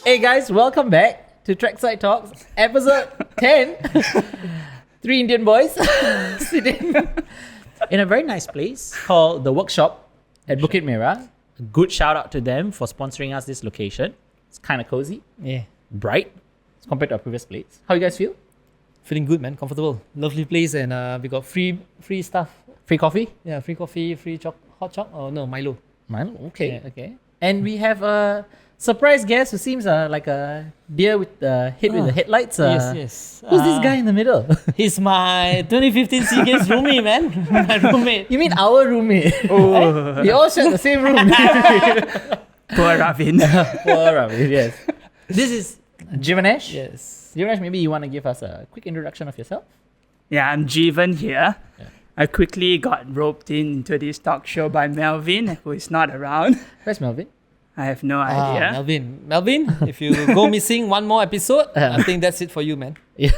Hey guys, welcome back to Trackside Talks, episode 10. Three Indian boys sitting in a very nice place called The Workshop at Bukit Merah. A good shout out to them for sponsoring us this location. It's kind of cozy, bright compared to our previous place. How you guys feel? Feeling good, man. Comfortable. Lovely place, and we got free stuff. Free coffee? Yeah, free coffee, free hot choc. Oh no, Milo. Milo? Okay, Yeah. okay. And we have a surprise guest who seems like a deer with the head with the headlights. Yes. Who's this guy in the middle? He's my 2015 SEA Games roomie, man. My roommate. You mean our roommate? Oh, We all share the same room. poor Ravin. Poor Ravi, yes. This is Jeevanesh. Yes. Jeevanesh, maybe you want to give us a quick introduction of yourself? Yeah, I'm Jeevan here. Yeah. I quickly got roped into this talk show by Melvin, who is not around. Where's Melvin? I have no idea. Melvin, if you go missing one more episode, I think that's it for you, man. Yeah.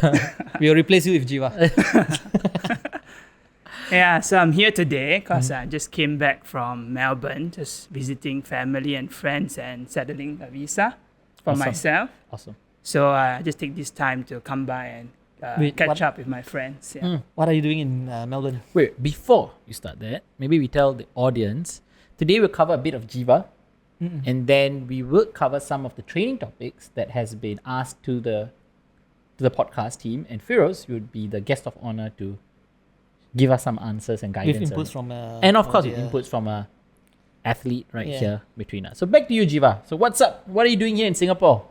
We'll replace you with Jeeva. Yeah, so I'm here today because I just came back from Melbourne, just visiting family and friends and settling a visa for Awesome. myself. Awesome. So I just take this time to come by and Wait, catch what? up with my friends. Yeah. What are you doing in Melbourne? Wait, before you start that, maybe we tell the audience, today we'll cover a bit of Jeeva, and then we will cover some of the training topics that has been asked to the podcast team, and Firoz would be the guest of honor to give us some answers and With guidance. inputs from and of course with inputs from a athlete here between us. So back to you, Jeeva. So what's up? What are you doing here in Singapore?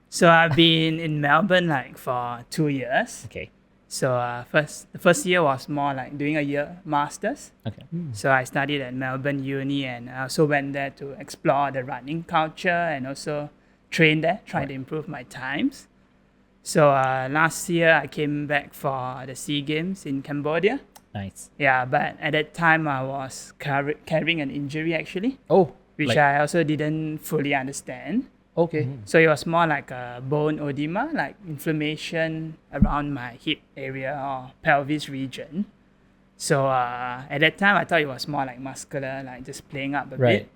So I've been in Melbourne for 2 years. Okay. So the first year was more like doing a year masters. Okay. So I studied at Melbourne Uni, and I also went there to explore the running culture and also train there, try to improve my times. So last year I came back for the SEA Games in Cambodia. Nice. Yeah, but at that time I was carrying an injury actually, Oh, which I also didn't fully understand. okay. So it was more like a bone edema, like inflammation around my hip area or pelvis region. So at that time, I thought it was more like muscular, like just playing up a Right. bit.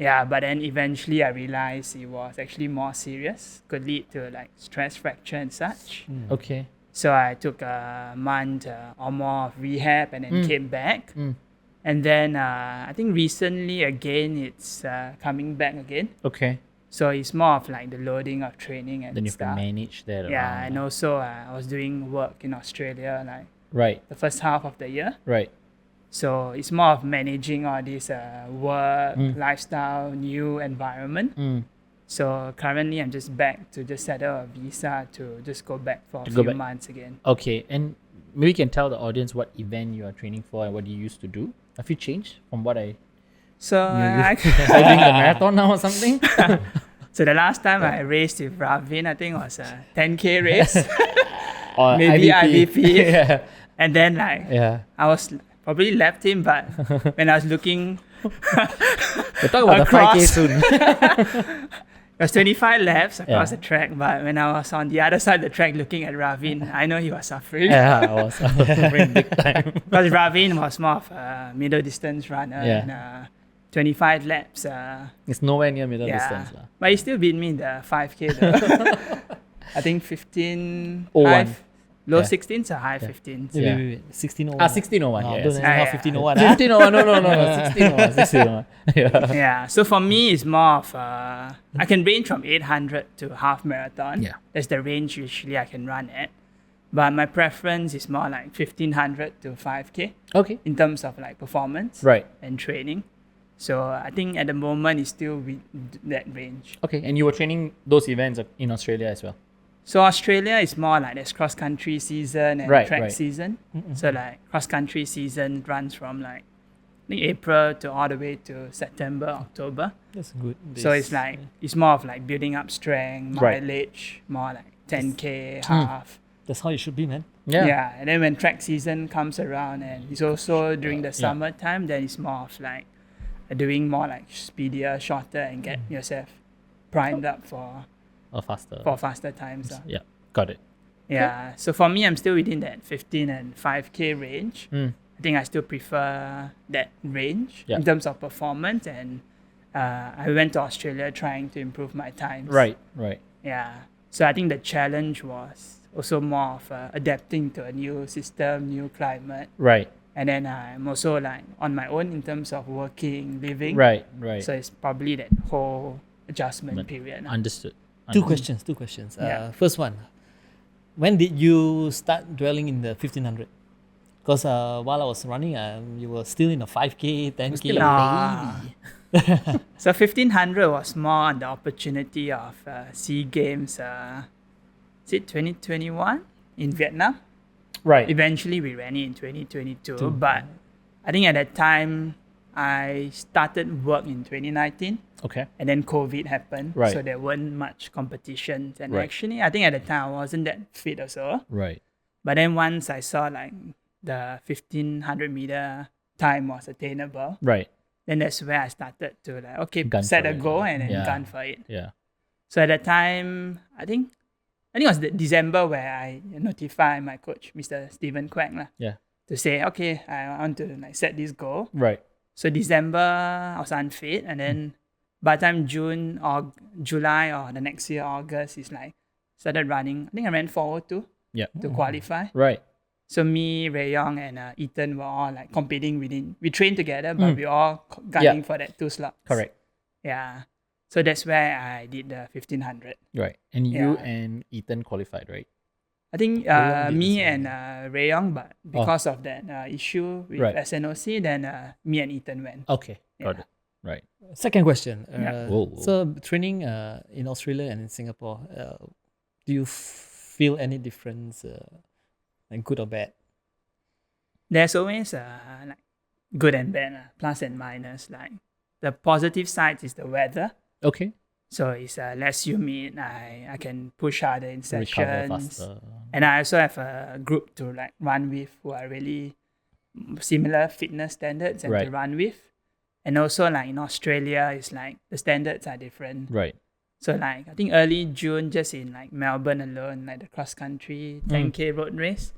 Yeah, but then eventually I realized it was actually more serious, could lead to like stress fracture and such. Okay. So I took a month or more of rehab and then came back. And then I think recently again, it's coming back again. Okay. So it's more of like the loading of training and Then you have to stuff. manage that around. Yeah, and also I was doing work in Australia like Right. the first half of the year. Right. So it's more of managing all this work, lifestyle, new environment. So currently I'm just back to just settle a visa to just go back for a go few back. months again. Okay. And maybe you can tell the audience what event you are training for and what you used to do. Have you changed from what I So are you doing the marathon now or something? so the last time I raced with Ravin, I think it was a 10K race, Or maybe IVP. yeah. And then Yeah. I was probably left him, but when I was looking, We'll talk about Across. the 5K soon. it was 25 laps across the track, but when I was on the other side of the track looking at Ravin, I know he was suffering. Yeah, I was suffering big time. Because Ravin was more of a middle distance runner Yeah. and 25 laps. It's nowhere near middle distance. lah. But he still beat me in the 5K though. I think 15, 01. high, low Yeah. 16s or high 15s. Yeah. Wait. 1601. 1601, Oh, yes. don't anyhow yeah. 1501. 1501, no, 1601, 1601. Yeah. Yeah, so for me, it's more of I can range from 800 to half marathon. Yeah. That's the range usually I can run at. But my preference is more like 1500 to 5K Okay. in terms of like performance Right. and training. So I think at the moment it's still with that range. Okay. And you were training those events in Australia as well? So Australia is more like there's cross country season and Right, track right. season. So like cross country season runs from like I think April to all the way to September, October. That's good. So it's like it's more of like building up strength, Right. mileage, more like 10K, half. That's how it should be, man. Yeah. And then when track season comes around and it's also during the summertime, then it's more of like doing more like speedier, shorter and get yourself primed up for Or faster? faster times. Yeah. Got it. Yeah. So for me, I'm still within that 15 and 5K range. I think I still prefer that range Yeah. in terms of performance and I went to Australia trying to improve my times. Right. Yeah. So I think the challenge was also more of adapting to a new system, new climate. Right. And then I'm also like on my own in terms of working, living. Right. So it's probably that whole adjustment period. Understood. Two questions. Yeah. First one, when did you start dwelling in the 1500? Because while I was running, you were still in a 5K, 10K. still a baby. So 1500 was more on the opportunity of SEA Games, is it 2021 in Vietnam? Right. Eventually we ran it in 2022, but I think at that time I started work in 2019 Okay. and then COVID happened. Right. So there weren't much competitions. And Right. actually I think at the time I wasn't that fit also. Right. But then once I saw like the 1500 meter time was attainable, Right. then that's where I started to like, okay, Gun set for a it. goal and then Yeah. gun for it. Yeah. So at that time, I think it was December where I notified my coach, Mr. Stephen Quack, Yeah. to say, okay, I want to like set this goal. Right. So December, I was unfit. And then by the time June or July or the next year, August, is like started running. I think I ran 402 Yeah. to qualify. Right. So me, Ray Yong, and E10 were all like competing within. We trained together, but we all gunning for that 2 slots. Correct. Yeah. So that's where I did the 1500. Right. And you Yeah. and Ethan qualified, right? I think Rayong did me as and Ray Yong, but because of that issue with Right. SNOC, then me and Ethan went. Okay. Got Yeah. it. Right. Second question. Yeah. Whoa. So training in Australia and in Singapore, do you feel any difference, like good or bad? There's always like good and bad, plus and minus. Like the positive side is the weather. Okay. So it's less humid. I can push harder in Recover sessions. faster. And I also have a group to like run with who are really similar fitness standards and to Right. run with. And also like in Australia, it's like the standards are different. Right. So like I think early June, just in like Melbourne alone, like the cross country 10K road race,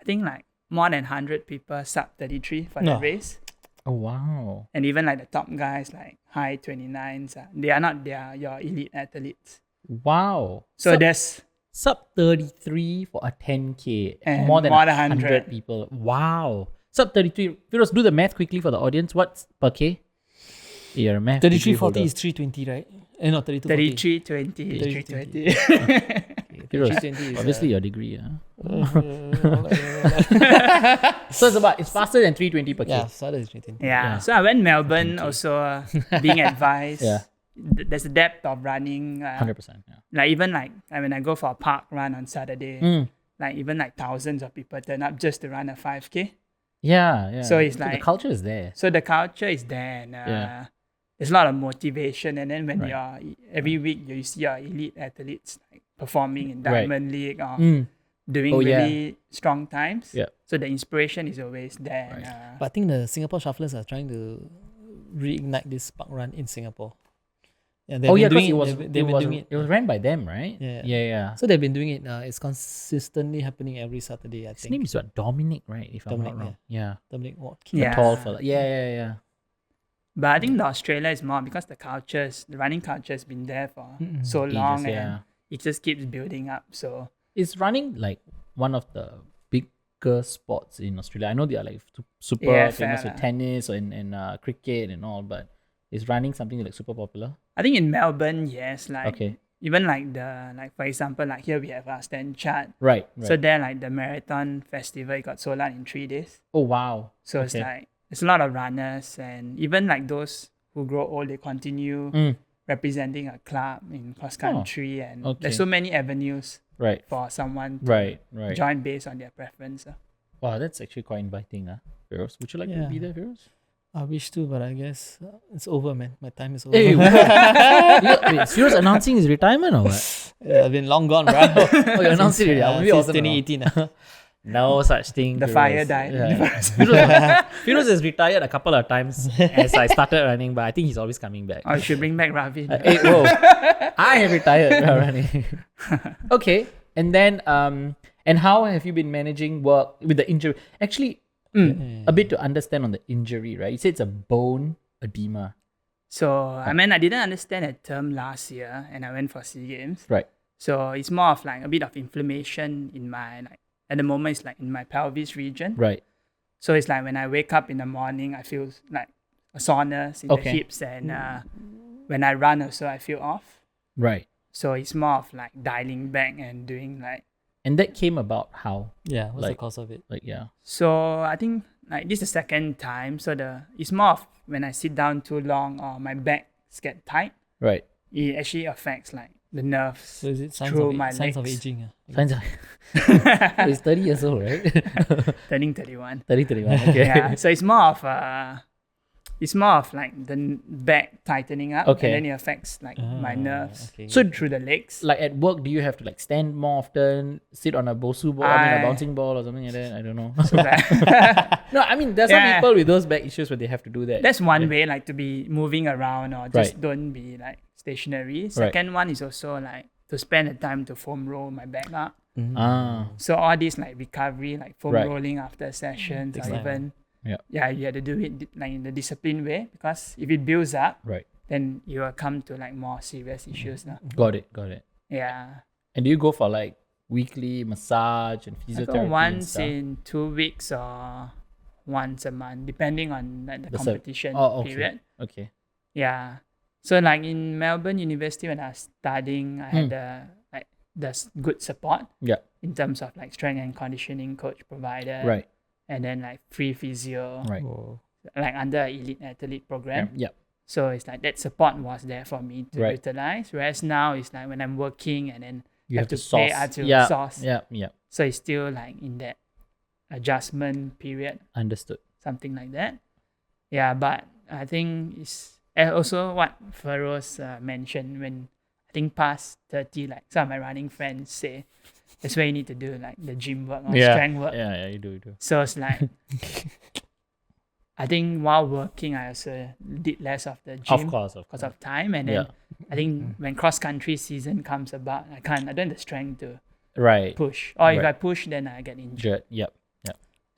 I think like more than 100 people sub 33 for the No. race. Oh wow. And even like the top guys like high 29s, they are not your elite athletes. Wow. So there's Sub 33 for a 10K. And More than more than 100 100. people. Wow. Sub 33. Firoz, do the math quickly for the audience. What's per K? You're a math 33, degree 40 holder. is 320, right? No, 32, 40. 33, 20, 33, 320. Firoz, 320 is, obviously your degree. So it's faster than 320 per K. yeah, started is 320. Yeah. Yeah. So I went Melbourne also being advised. Yeah. There's a depth of running. 100%. Yeah. Like even like when I go for a park run on Saturday, like even like thousands of people turn up just to run a 5K. Yeah. So it's the like- culture is there. So the culture is there, and Yeah. there's a lot of motivation. And then when Right. you're every week you see your elite athletes like performing in Right. Diamond League or doing Oh, yeah. really strong times. Yeah. So the inspiration is always there. Right. And, But I think the Singapore Shufflers are trying to reignite this park run in Singapore. Yeah, they've Oh been yeah, doing because they've been doing it. it was ran by them, right? Yeah. Yeah. So they've been doing it. It's consistently happening every Saturday, I His think. name is what? Dominic, right? If I'm Dominic, not wrong. Yeah. Dominic Watkins. The Yeah. tall fella. Yeah. but I think the Australia is more because the running culture has been there for so long, Ages, and yeah. it just keeps building up. So Is running like one of the bigger sports in Australia? I know they are like super Yeah, famous fair with lah. tennis and cricket and all, but is running something like super popular? I think in Melbourne, yes, like Okay. even like for example, like here we have our stand chart. Right. So there, like the marathon festival, it got sold out in 3 days. Oh wow. So it's Okay. like it's a lot of runners, and even like those who grow old, they continue representing a club in cross country, and okay. there's so many avenues Right. for someone to Right. join based on their preference. Wow, that's actually quite inviting, Firoz. Would you like to Yeah. be there, Firoz? I wish to, but I guess it's over, man. My time is over. Hey, wait, Firoz announcing his retirement or what? Yeah, I've been long gone, bro. Oh, you announced it already. Maybe I Since wasn't around. 2018. No such thing. The Firoz. fire died. Yeah. Firoz has retired a couple of times as I started running, but I think he's always coming back. Or you should bring back Ravi. Hey, whoa. I have retired running. Okay. And then, and how have you been managing work with the injury? Actually, a bit to understand on the injury, right? You said it's a bone edema. So I mean, I didn't understand that term last year, and I went for SEA Games. Right. So it's more of like a bit of inflammation in my like at the moment it's like in my pelvis region. Right. So it's like when I wake up in the morning, I feel like a soreness in the hips, and when I run also I feel off. Right. So it's more of like dialing back and doing like. And that came about how? Yeah, what's the Like- cause of it? Like, yeah. So I think like this is the second time. So it's more of when I sit down too long or my back get tight, Right. it actually affects like the nerves. So is it signs through of, my signs of legs. aging? Finds out. He's 30 years old, right? Turning 31. 30, 31. Okay. Yeah. So it's more of like the back tightening up, Okay. and then it affects like my nerves Okay. So through the legs. Like at work, do you have to like stand more often, sit on a bosu ball, a bouncing ball or something like that? I don't know. So that, No, I mean, there's some Yeah. people with those back issues where they have to do that. that's one way, like to be moving around or just Right. don't be like stationary. Second one is also like to spend the time to foam roll my back up. Ah, So all these like recovery, like foam Right. rolling after sessions, Takes or time. even Yeah. you have to do it like in the disciplined way, because if it builds up, right. then you will come to like more serious issues now. Got it. Yeah, And do you go for like weekly massage and I physiotherapy? go and once stuff? in 2 weeks or once a month, depending on like, the The competition Oh, okay. period. Okay. Yeah. So like in Melbourne University when I was studying, I had good support Yeah. in terms of like strength and conditioning coach provided. Right. And then like free physio, Right. Oh. like under elite athlete program. Yeah. So it's like that support was there for me to Right. utilize. Whereas now it's like when I'm working and then You have to pay, sauce. I have to Yeah. sauce. Yeah. Yeah. So it's still like in that adjustment period, Understood. something like that. Yeah, but I think it's also what Feroz mentioned, when I think past 30, like some of my running friends say, that's where you need to do like the gym work or strength work. Yeah. You do. So it's like, I think while working, I also did less of the gym Of course. because of time. And then I think when cross country season comes about, I don't have the strength to Right. push. Or if Right. I push, then I get injured. Yep.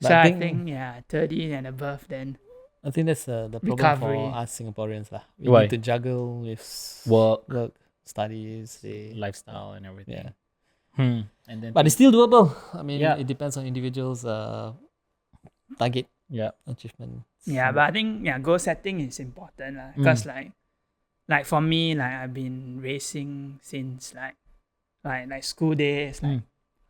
But So I I think- think 30 and above, then I think that's the problem Recovery. for us Singaporeans lah. We Why? need to juggle with Work, studies, lifestyle, and everything. yeah. And then. But it's still doable. I mean, Yeah. it depends on individuals' target yeah. achievement. yeah, but I think goal setting is important because like for me, like I've been racing since like school days. Like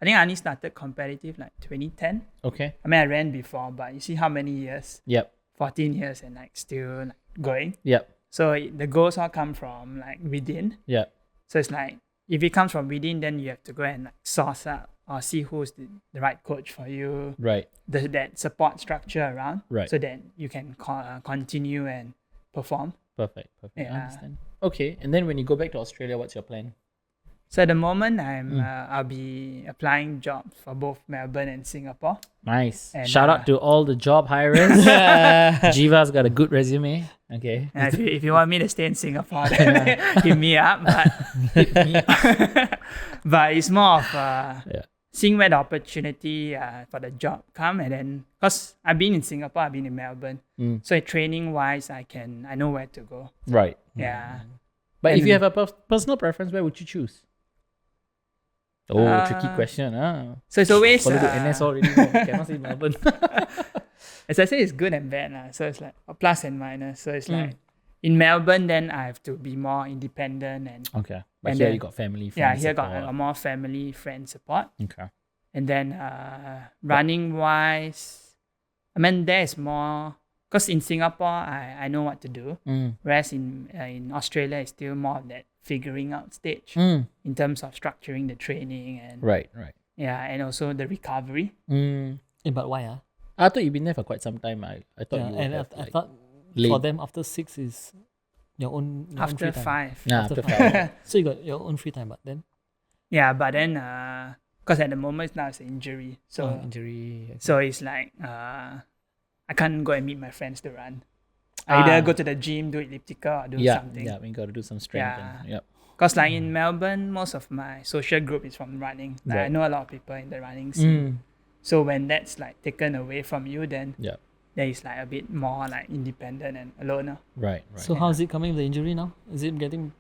I think I only started competitive like 2010. Okay. I mean, I ran before, but you see how many years? Yep. 14 years and like still like going. Yep. So the goals all come from like within. Yep. So it's like if it comes from within, then you have to go and like source up or see who's the right coach for you, Right. that support structure around, Right. so that you can continue and perform. Perfect. I Yeah. understand. Okay. And then when you go back to Australia, what's your plan? So at the moment, I'll be applying jobs for both Melbourne and Singapore. Nice. And, Shout out to all the job hirers. Jiva's got a good resume. Okay. And if you want me to stay in Singapore, then hit me up. But but it's more of seeing where the opportunity for the job come, and then because I've been in Singapore, I've been in Melbourne, so training wise, I know where to go. Right. Yeah. But if And- you have a personal preference, where would you choose? Oh, tricky question. So it's always Follow the NS already. Cannot say Melbourne. as I say, it's good and bad. So it's like a plus and minus. So it's like in Melbourne, then I have to be more independent and Okay. But And here then- you got family, yeah, friends. here got support. a more family friend support. Okay. And then running wise, I mean there's more because in Singapore I know what to do, whereas in Australia it's still more of that figuring out stage in terms of structuring the training and Right. and also the recovery. But why? I thought you've been there for quite some time. I thought Yeah, you and would have, I like, thought late. for them after 6 is your own After free time. 5. Nah, After after 5. five. So you got your own free time, but then Yeah, but then because at the moment now it's an injury, so injury. so it's like I can't go and meet my friends to run. I either go to the gym, do elliptical, or do something. Yeah, we got to do some strength. Yeah. And, yep. Because like in Melbourne, most of my social group is from running. Like, I Right. know a lot of people in the running scene. So when that's like taken away from you, then Yeah. then he's like a bit more like independent and alone. Right. So how's it coming with the injury now? Is it getting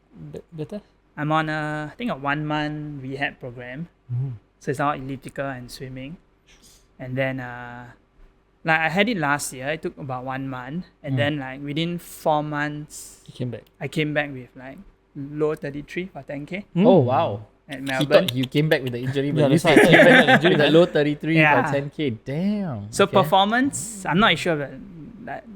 better? I'm on I think a 1 month rehab program. So it's all elliptical and swimming. And then like I had it last year. It took about 1 month. And then like within 4 months, You came back. I came back with like low 33 for 10K Oh wow. at He Melbourne. thought you came back with the injury, Yeah, but you that's why I said thought you came came back back with with a low 33 Yeah. for 10K. Damn. So okay. performance, I'm not sure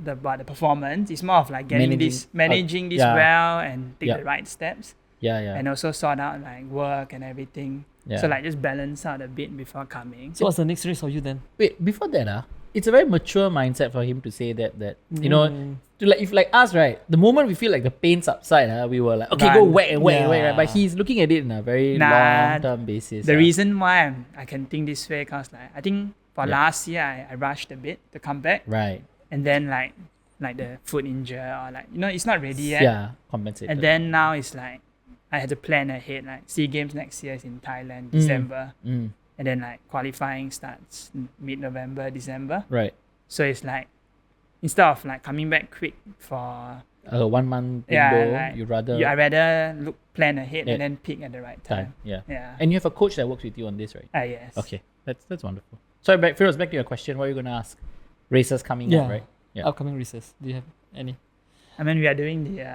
about the performance. It's more of like getting managing this yeah. well and take Yeah. the right steps. Yeah. And also sort out like work and everything. Yeah. So like just balance out a bit before coming. So what's the next race for you then? Wait, before that, it's a very mature mindset for him to say that you know, to like if like us, right? The moment we feel like the pain subside, we were like, okay, go Run. whack and whack and whack, Yeah. right? But he's looking at it in a very Nah, long-term basis. The reason why I can think this way, cause like I think for Yeah. last year I rushed a bit to come back, Right. and then like the foot injury or like it's not ready yet. Yeah, compensated. And then now it's like I had to plan ahead. Like SEA Games next year is in Thailand, December, Mm, and then like qualifying starts mid-November, December. right. So it's like instead of like coming back quick for 1 month Yeah, window, like, you rather I rather plan ahead Yeah. and then pick at the right time. time. Yeah. Yeah. And you have a coach that works with you on this, right? Yes. Okay, that's wonderful. Sorry, Firoz, back to your question. What are you gonna ask? Races coming up, right? Yeah. Upcoming races. Do you have any? I mean, we are doing the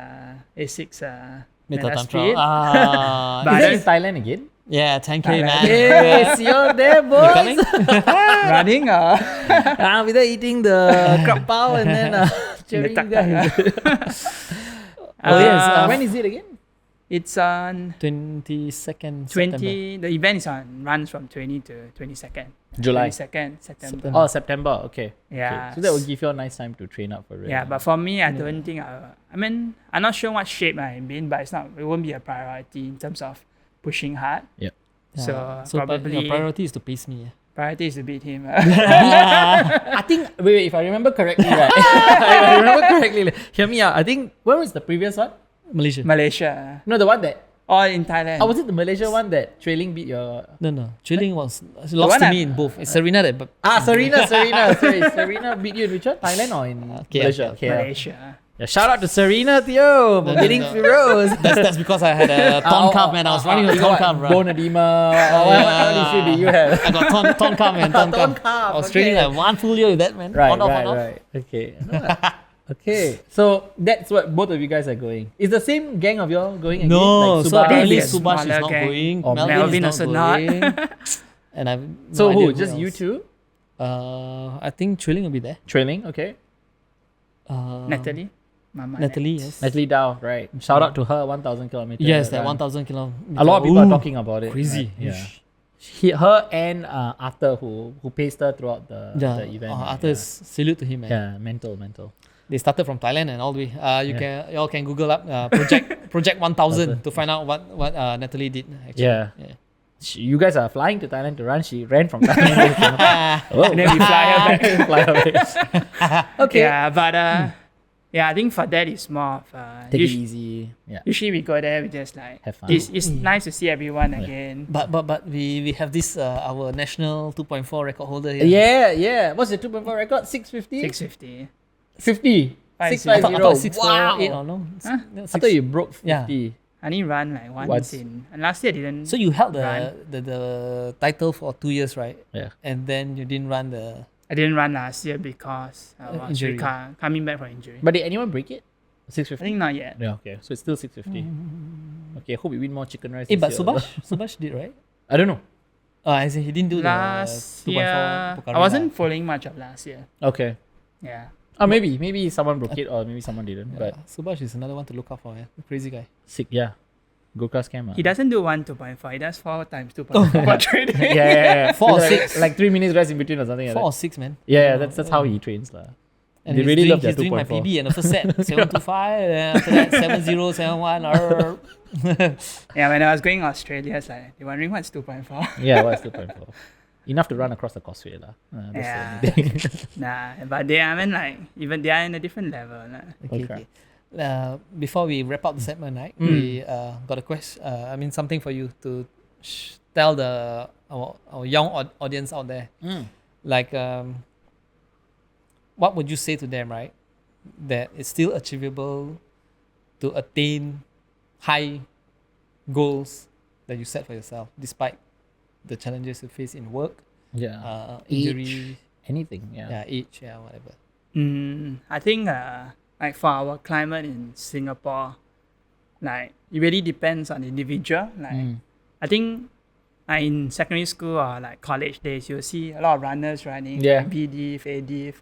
A6 Meta Meta time Speed. trial. But Is that in then- Thailand again? Yeah, 10K Thailand. man. Yes, you're there, You boys. coming? Running Without eating the crab pao and then cheering you tak- guys. Oh, yes, When is it again? It's on 22nd 20. September. The event is on runs from 20 to 22nd. July. 22nd September. Oh, September. Okay. Yeah. Okay. So that will give you a nice time to train up for it. Yeah, but for me, I don't think I mean, I'm not sure what shape I'm in, but it won't be a priority in terms of pushing hard. Yeah. So, Your probably priority is to pace me. priority is to beat him. I think wait, if I remember correctly, right? If I remember correctly, hear me out. I think when was the previous one? Malaysia. Malaysia. No, the one that Or in Thailand. was it the Malaysia one that trailing beat your No. Chilling was lost one to I- me in both. It's Serena that, but Serena. Sorry, Serena beat you in which one? Thailand or in KL. Malaysia? KL. Malaysia. Yeah, shout out to Serena, Theo, for beating no. Firoz. that's because I had a torn calf, man. I was running with you torn got calf, bro. bone edema. What issue do you have? I got torn calf, man. Torn Torn calf. calf, I was okay. training like 1 full year with that, man. Right, on off. right. Okay. Okay. So that's what both of you guys are going. Is the same gang of y'all going again? No, Like so apparently Yes, Subash is smaller not gang. going. Or Melvin Melvin is also not not. going. And I've So no who? idea Just you else. two? I think Trilling will be there. Trailing, okay. Natalie. Mama Natalie, Nat. yes. Natalie Dow, right. Shout out to her 1,000 kilometers. Yes, that run. 1,000 kilometers. A lot of people are talking about it. Crazy. right? Yeah. Her and Arthur who paced her throughout the event. Arthur is salute to him, man. Yeah, mental. They started from Thailand and all the way. Y'all can Google up Project 1000 to find out what Natalie did. Actually. Yeah. You guys are flying to Thailand to run. She ran from Thailand. And then we fly her back. Fly away. Okay. Yeah, but yeah, I think for that it's more of Take it easy. Yeah. usually we go there, we just like Have fun. It's nice to see everyone again. But we have this our national 2.4 record holder here. Yeah. What's your 2.4 record? 650? 650. 50. 50. I thought 650. 648 Wow. or no? Huh? I thought you broke 50. Yeah. I only run like once Once. and last year I didn't. So you held Run. the title for 2 years, right? Yeah. And then you didn't run the. I didn't run last year because I was Injury. coming back from injury. But did anyone break it? I 650? think not yet. Yeah, okay. So it's still 650. Okay, hope we win more chicken rice. Hey, this but year. Subash did, right? I don't know. As in he didn't do Last the 2.4 year, Pokhara I wasn't lah. following much of last year. Okay. Yeah. Maybe someone broke it or maybe someone didn't. Yeah, But Subash is another one to look out for. Yeah, crazy guy. sick, yeah. Gold class cam. He doesn't do 2.4. He does 4 times 2.4 for training. Yeah. 4 or Like- 6. Like 3 minutes rest in between or something like 4 that. or 6, man. Yeah, that's how he trains. And They he's really doing, love their he's doing my 2.4. PB and the first set 725, and after that 70, 71. Yeah, when I was going Australia, it's like, they're wondering what's 2.4. Yeah, what's 2.4? Enough to run across the causeway. That's Yeah. the only thing. Nah, but they are, I mean, like, even they are in a different level. Okay. Before we wrap up the segment, right? We got a question. Something for you to tell our young audience out there. Like, what would you say to them, right? That it's still achievable to attain high goals that you set for yourself, despite the challenges you face in work, Yeah. injury, Anything. Yeah. age, whatever. I think like for our climate in Singapore, like it really depends on the individual. Like I think in secondary school or like college days, you'll see a lot of runners running, Yeah. like BDiv, ADiv,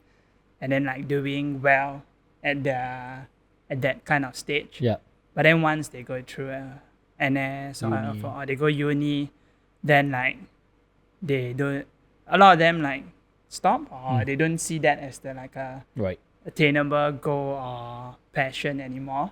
and then like doing well at that kind of stage. Yeah. But then once they go through NS Uni. or they go uni, then like they don't. A lot of them like stop or they don't see that as the like a Right. attainable goal or passion anymore.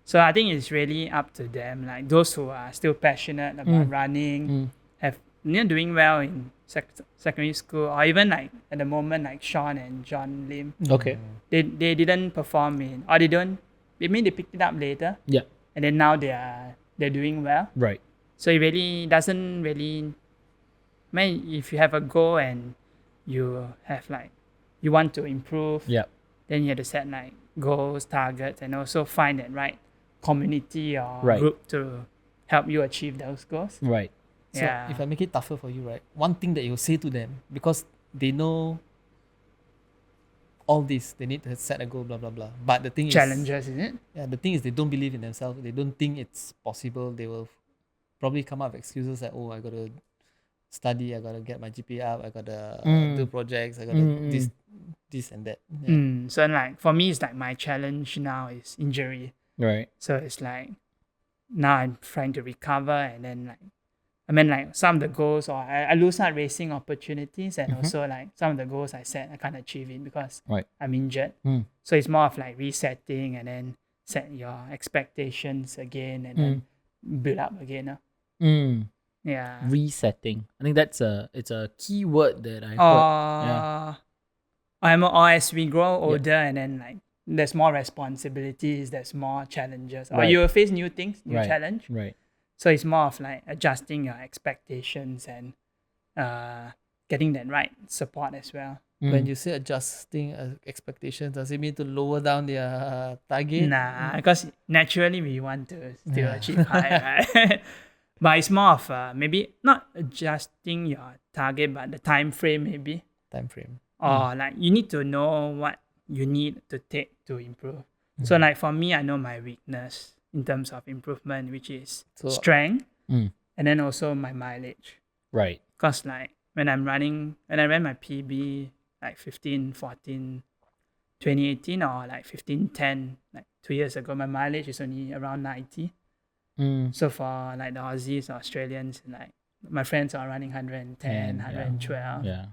So I think it's really up to them. Like those who are still passionate about running, have doing well in secondary school, or even like at the moment like Sean and John Lim, Okay. they didn't perform in, or they don't. They mean they picked it up later, Yeah. and then now they're doing well. Right. So it really doesn't really. I mean, if you have a goal and you have like you want to improve, Yeah. then you have to set like goals, targets, and also find that right community or Right. group to help you achieve those goals. Right. So Yeah. if I make it tougher for you, right? One thing that you say to them, because they know all this, they need to set a goal, blah blah blah. But the thing Challenges, is it? the thing is they don't believe in themselves. They don't think it's possible. They will probably come up with excuses like, oh, I gotta study, I gotta get my GPA up, I gotta do projects, I gotta this and that. Yeah. So like for me, it's like my challenge now is injury. Right. So it's like now I'm trying to recover, and then like I mean like some of the goals, or I lose out racing opportunities, and also like some of the goals I set I can't achieve it because Right. I'm injured. So it's more of like resetting and then set your expectations again and then build up again. Yeah. Resetting. I think it's a key word that I heard. Or as we grow older and then like there's more responsibilities, there's more challenges, or Right. you will face new things, new Right. challenge. Right. So it's more of like adjusting your expectations and getting that right support as well. When you say adjusting expectations, does it mean to lower down their target? Nah, because naturally we want to still achieve high, right? But it's more of maybe not adjusting your target, but the time frame maybe. Time frame. Or like you need to know what you need to take to improve. So like for me, I know my weakness in terms of improvement, which is So- strength and then also my mileage. Right. Because like when I ran my PB like 15-14 2018 or like 15-10 like 2 years ago, my mileage is only around 90. So for like the Aussies or Australians, like my friends are running 110, 112. Yeah.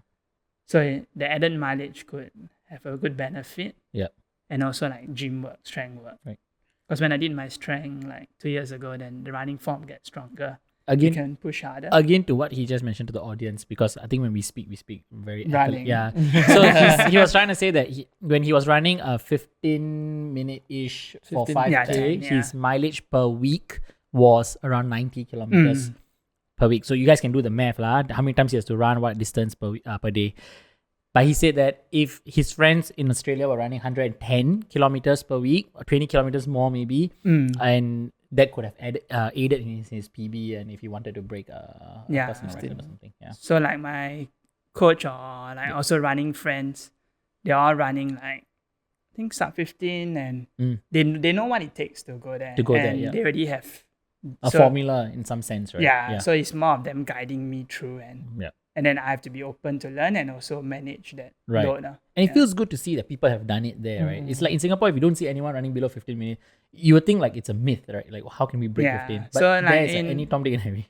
So the added mileage could have a good benefit. Yeah. And also like gym work, strength work. Right. Because when I did my strength like 2 years ago, then the running form gets stronger. You Again, can push harder. again to what he just mentioned to the audience, because I think when we speak very Running. Yeah. So he was trying to say that when he was running a 15-minute-ish for 15, 5K, yeah, 10, yeah. his mileage per week was around 90 kilometers per week. So you guys can do the math, lah. How many times he has to run, what distance per day. But he said that if his friends in Australia were running 110 kilometers per week, or 20 kilometers more maybe, and that could have aided in his PB, and if he wanted to break a personal record or something. Yeah. So like my coach or like also running friends, they're all running like I think sub 15, and they know what it takes to go there. And they already have A formula in some sense, right? Yeah. So it's more of them guiding me through, Yeah. and then I have to be open to learn and also manage that Right. load. And it feels good to see that people have done it there, right? It's like in Singapore, if you don't see anyone running below 15 minutes, you would think like it's a myth, right? Like, how can we break Yeah. 15? But So, like, there's any Tom, Dick, and Harry.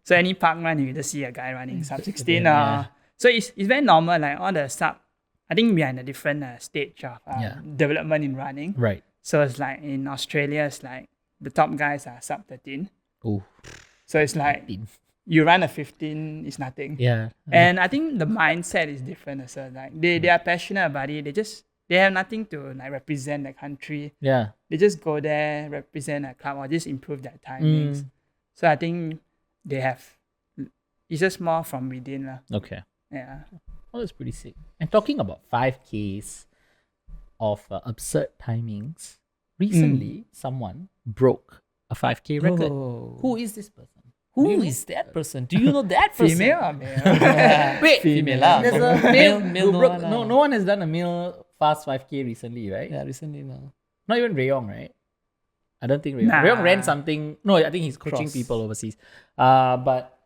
So any park run, you just see a guy running sub 16. Yeah. So it's very normal. Like all the sub, I think we are in a different stage of development in running. Right. So it's like in Australia, it's like the top guys are sub 13. Oh, So it's like you run a 15 is nothing. yeah. And I think the mindset is different also. Like they are passionate about it. They have nothing to like represent the country. Yeah. They just go there, represent a club, or just improve their timings. So I think they have. It's just more from within lah. Okay. Yeah. Oh, that's pretty sick. And talking about 5Ks of absurd timings, recently someone broke a 5K record. Oh. Who is this person? Who is that person? Do you know that person? Female or male? Wait, Female lah. there's a male, Male who no broke, one no, lah. no one has done a male fast 5K recently, right? Yeah, recently no. Not even Rayong, right? I don't think Rayong. Nah. Rayong ran something. No, I think he's coaching Cross. people overseas. But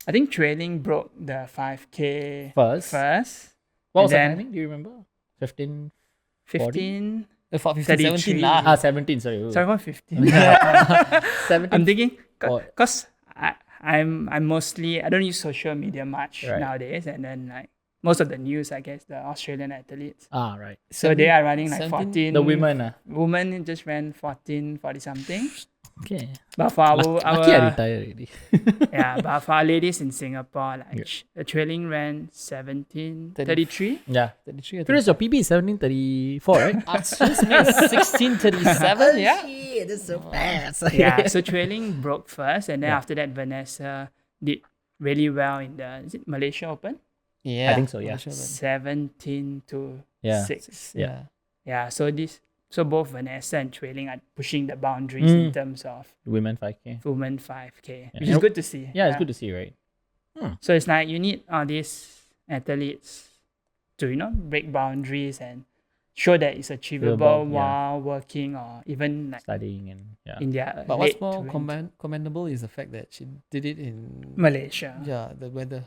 I think trailing broke the 5K first, first. what was the and then timing? Do you remember? 15? 15. 15, 33. 17 lah. 17, sorry. Ooh. Sorry, what 15? 17. I'm thinking Oh. because I'm mostly I don't use social media much Right. nowadays, and then like most of the news, I guess, the Australian athletes. Right. So they are running like 17? 14. The women. Women just ran 40 something. Okay. But for our, Lucky I retired already. yeah, but for our ladies in Singapore, like Yeah. the trailing ran 17, 30. 33. Yeah. 33, I think. Finish your PB is 1734, right? Excuse me, 1637, yeah? Shit, that's so fast. Yeah, so trailing broke first, and then Yeah. after that, Vanessa did really well in the is it Malaysia Open? Yeah. I think so, yeah. Malaysia Open. 17 to Yeah. 6. Yeah. Yeah, so both Vanessa and trailing are pushing the boundaries in terms of Women 5K. women 5K, Yeah. which is good to see. Yeah, it's good to see, right? So it's like you need all these athletes to break boundaries and show that it's achievable Achievable, yeah. while working or even like Studying and yeah. in their But what's late more 20s. commendable is the fact that she did it in Malaysia. yeah, the weather.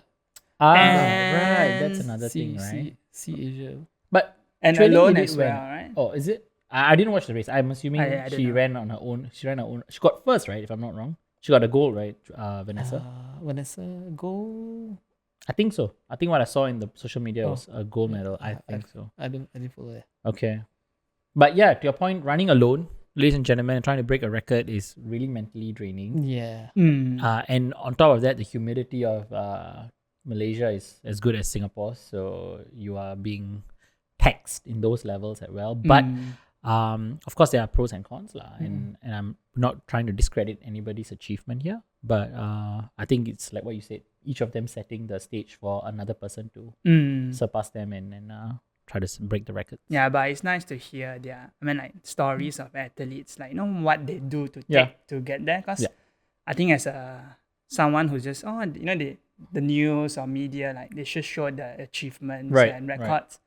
Right. That's And another thing, right? See Asia. But And trailing alone did it as when? well, right? Oh, is it? I didn't watch the race. I'm assuming I don't she know. ran on her own. She ran her own. She got first, right? If I'm not wrong. She got a gold, right? Vanessa. Vanessa go. I think so. I think what I saw in the social media Oh. was a gold medal. I I- think so. I didn't follow that. Okay. But yeah, to your point, running alone, ladies and gentlemen, and trying to break a record is really mentally draining. Yeah. And on top of that, the humidity of Malaysia is as good as Singapore. So you are being taxed in those levels as well. But of course, there are pros and cons, and I'm not trying to discredit anybody's achievement here. But I think it's like what you said, each of them setting the stage for another person to surpass them and try to break the record. Yeah, but it's nice to hear like stories of athletes, like what they do to Yeah. take to get there. Cause Yeah. I think as someone who's just the news or media, like they should show the achievements Right, and right. records,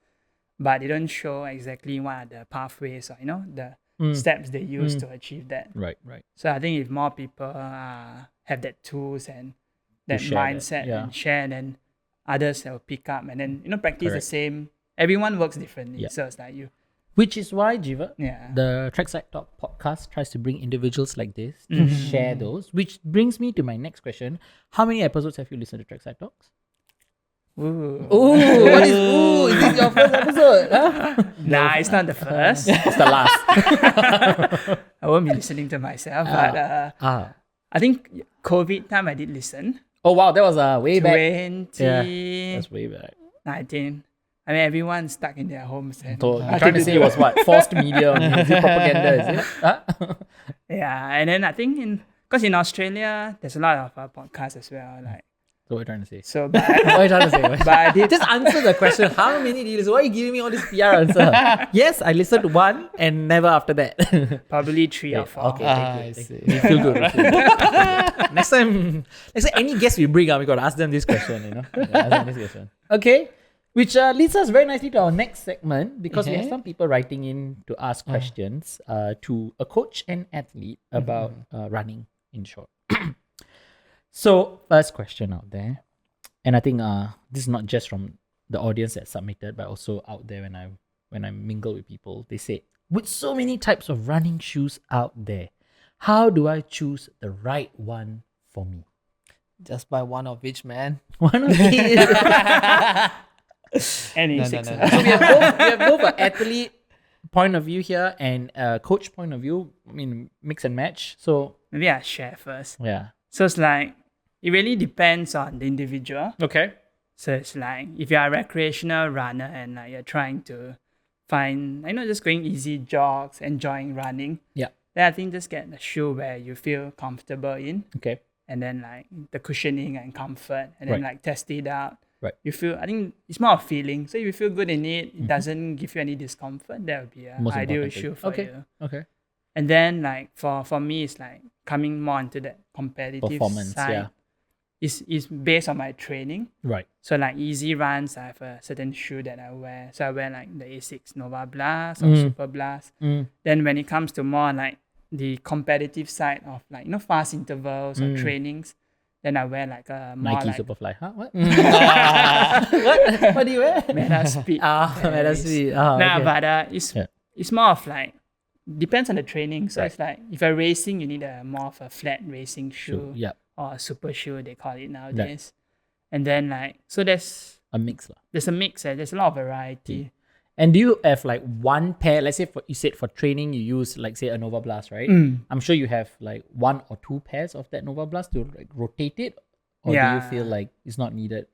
but they don't show exactly what are the pathways or the steps they use to achieve that. Right. So I think if more people have that tools and that share that, mindset yeah. and share, then others will pick up and then practice the Correct. same. Everyone works differently, Yeah. so it's like you. Which is why, Jeevan, Yeah. the Trackside Talk podcast tries to bring individuals like this to share those. Which brings me to my next question. How many episodes have you listened to Trackside Talks? Ooh. Ooh, what is ooh? Is this your first episode? Huh? Nah, it's not the first. It's the last. I won't be listening to myself, but I think COVID time I did listen. Oh wow, that was way back. 2019. That's way back. I mean, everyone's stuck in their homes. And So you're nothing trying to to say do. it was what? Forced media on you? Is it propaganda, is it? Huh? Yeah, and then I think because in Australia, there's a lot of podcasts as well. Like So what are you trying to say? so, but What are you trying to say? but I did. Just answer the question. How many did you listen? Why are you giving me all this PR answer? Yes, I listened to one and never after that. Probably 3 or 4. Okay, I thank you. see. We feel good. we feel good. Next time, any guest we bring, we got to ask them this question, Ask them this question. Okay. Which leads us very nicely to our next segment because we have Okay. some people writing in to ask questions to a coach and athlete about running, in short. So, first question out there, and I think this is not just from the audience that submitted, but also out there when I mingle with people. They say, with so many types of running shoes out there, how do I choose the right one for me? Just buy one of each, man. One of these. Any No, no, six. no, no. So we have both an athlete point of view here and a coach point of view. I mean, mix and match. So Maybe I share first. yeah. So it's like, it really depends on the individual. Okay. So it's like, if you're a recreational runner and like, you're trying to find, just going easy jogs, enjoying running, Yeah. then I think just get a shoe where you feel comfortable in. Okay. And then like the cushioning and comfort, and then Right. like test it out. Right. You feel, I think it's more of feeling. So if you feel good in it, it doesn't give you any discomfort, that would be an Most ideal important thing. shoe for Okay. you. Okay. And then like for me, it's like coming more into that competitive Performance, side. yeah. Is based on my training. Right. So like easy runs, I have a certain shoe that I wear. So I wear like the A6 Nova Blast or Super Blast. Then when it comes to more like the competitive side of like, fast intervals or trainings, then I wear like a more Nike like Superfly. Huh? What? What do you wear? Meta Speed. Meta Speed. Nah, Okay. but Yeah. it's more of like, depends on the training. So Right. it's like, if you're racing, you need a more of a flat racing shoe. Yeah. Or a super shoe, they call it nowadays. And then like, so there's A mix lah. a mix, there's a lot of variety. And do you have like one pair? Let's say you said for training you use like say a Nova Blast, right? I'm sure you have like 1 or 2 pairs of that Nova Blast to like rotate it, or do you feel like it's not needed?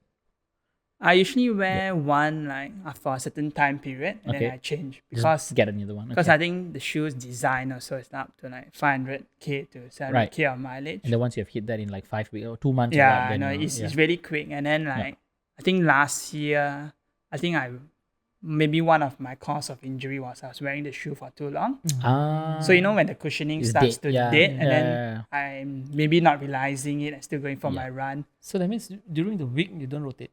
I usually wear one like for a certain time period, and then I change because Just get another one. because Okay. I think the shoe's design also is up to like 500k to 700k of mileage. And then once you have hit that in like 5 weeks or 2 months, or Yeah, what, I then know it's really quick. And then like I think last year, I think maybe one of my cause of injury was I was wearing the shoe for too long. So when the cushioning It's starts dead. to Yeah. dead, and Yeah. then I'm maybe not realizing it and still going for my run. So that means during the week you don't rotate.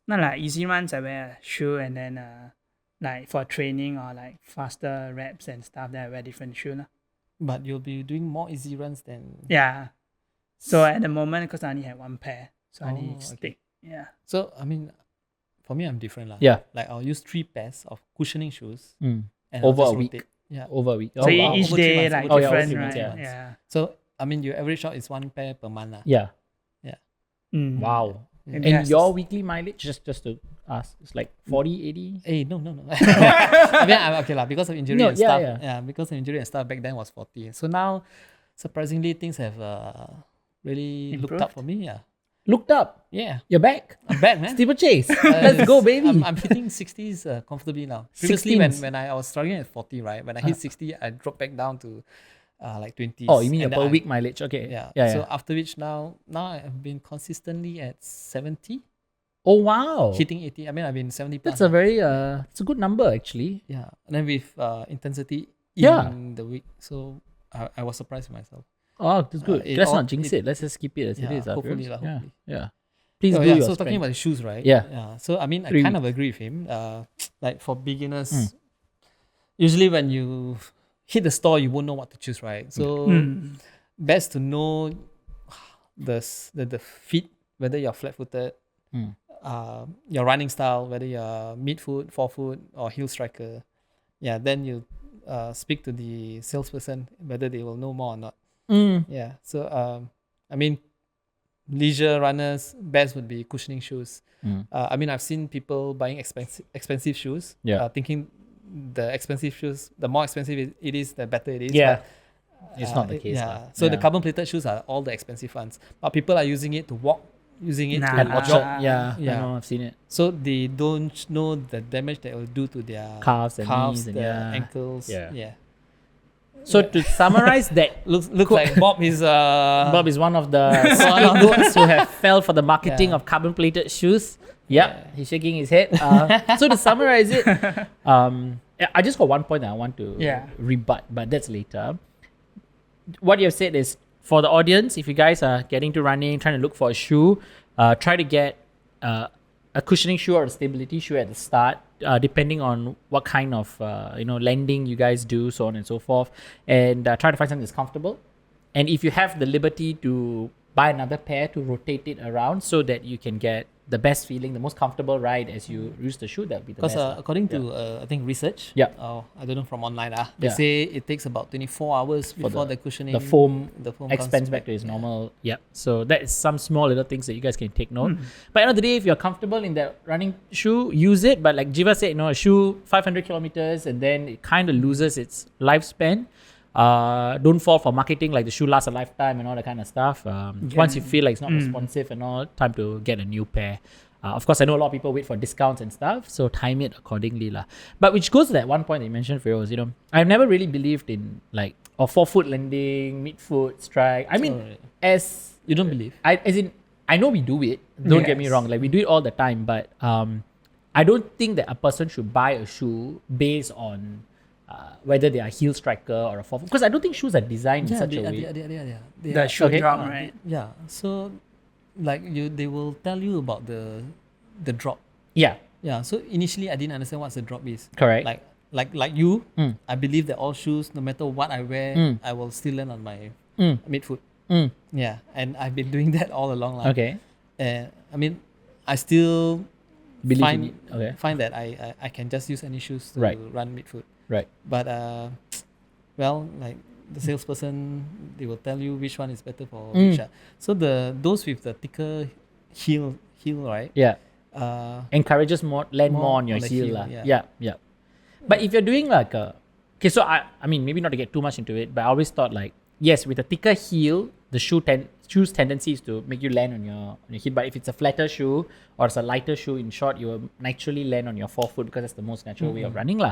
Not like easy runs, I wear a shoe, and then like for training or like faster reps and stuff, then I wear different shoe lah. But you'll be doing more easy runs than. Yeah. So at the moment, because I only have one pair, so I need to okay. stick. Yeah. So I mean, for me I'm different lah. Yeah. Like I'll use 3 pairs of cushioning shoes Mm. and Over I'll just a week. rotate. Yeah. Over a week. So each Over 3 day months, like over 3 different, months, right? yeah. Yeah. So I mean, your average out is 1 pair per month lah. Yeah. Mm. Wow. Maybe And that's your weekly mileage, just to ask, it's like 40, 80? Hey, no. I mean, okay lah, because of injury No, and yeah, stuff. yeah. Yeah, because of injury and stuff. Back then was 40. So now, surprisingly, things have really looked up Improved? for me. Yeah, Looked up. yeah. You're back. I'm back, man. Steeplechase. Let's go, baby. I'm hitting 60s comfortably now. Previously, 16s. when I was struggling at 40, right? When I hit 60, I dropped back down to like 20s. Oh, you mean your And then per I- week mileage? Okay. Yeah. So after which now I've been consistently at 70, Oh, wow. hitting 80. I mean, I've been 70 plus. That's a very, it's a good number actually. Yeah, and then with intensity Yeah. in the week, so I was surprised with myself. Oh, that's good. it Let's all- not jinx it. Let's just keep it as it Yeah, is. hopefully viewers. lah, Yeah. hopefully. Yeah. Please Oh, do yeah. your So talking strength. about the shoes, right? Yeah. Yeah. So I mean, I 3 kind weeks. of agree with him. Like for beginners, usually when you hit the store, you won't know what to choose, right? So best to know the feet, whether you're flat-footed, your running style, whether you're mid-foot, forefoot, or heel striker. Yeah, then you speak to the salesperson whether they will know more or not. Yeah. So I mean, leisure runners best would be cushioning shoes. I mean, I've seen people buying expensive shoes. Yeah. Thinking the expensive shoes, the more expensive it is, the better it is. Yeah. But, It's not the case. Yeah. lah. So the Yeah. carbon plated shoes are all the expensive ones, but people are using it to walk, using it Nah. to At Ah. Orchard. jog. Yeah. Yeah. I know, I've seen it. So they don't know the damage that it will do to their Calves and knees and the yeah. ankles. Yeah. Yeah. So to summarize that, Looks like Bob is Bob is one of the scapegoats who have fell for the marketing Yeah. of carbon plated shoes. Yep, he's shaking his head. So to summarize it, I just got one point that I want to rebut, but that's later. What you have said is for the audience, if you guys are getting to running, trying to look for a shoe, try to get a cushioning shoe or a stability shoe at the start, depending on what kind of landing you guys do, so on and so forth, and try to find something that's comfortable. And if you have the liberty to buy another pair to rotate it around so that you can get the best feeling, the most comfortable ride as you use the shoe, that would be the because best. according to I think research. Yeah. I don't know from online. They Yeah. say it takes about 24 hours before the cushioning. the foam comes expands back to its normal. Yeah. So that is some small little things that you guys can take note. But at the end of the day, if you're comfortable in that running shoe, use it. But like Jeeva said, a shoe 500 kilometers and then it kind of loses its lifespan. Don't fall for marketing like the shoe lasts a lifetime and all that kind of stuff. Once you feel like it's not responsive and all, time to get a new pair. Of course, I know a lot of people wait for discounts and stuff, so time it accordingly lah. But which goes to that one point that you mentioned, Feroz, I've never really believed in like a forefoot landing, midfoot strike. I mean, Alright. as You don't believe? as in I know we do it. Don't get me Yes. wrong. Like we do it all the time, but I don't think that a person should buy a shoe based on whether they are heel striker or a forefoot. Because I don't think shoes are designed in such a way. They The are- shoe Okay. drop, uh, right? Yeah. So, like they will tell you about the drop. Yeah, Yeah. So initially, I didn't understand what the drop is. correct. Like you, Mm. I believe that all shoes, no matter what I wear, Mm. I will still land on my Mm. midfoot. Mm. Yeah, and I've been doing that all along. Lah. Okay. I mean, I still Believe find in it. Okay. find that I can just use any shoes to Right. run midfoot. Right. But well, like the salesperson, they will tell you which one is better for which. So those with the thicker heel, right? Yeah. Encourages Land more more on your on the heel. heel, Lah. yeah. Yeah. Yeah. But if you're doing like a... Okay, so I mean, maybe not to get too much into it, but I always thought like, yes, with a thicker heel, the shoe's tendency is to make you land on your heel. But if it's a flatter shoe or it's a lighter shoe, in short, you will naturally land on your forefoot because that's the most natural way of running.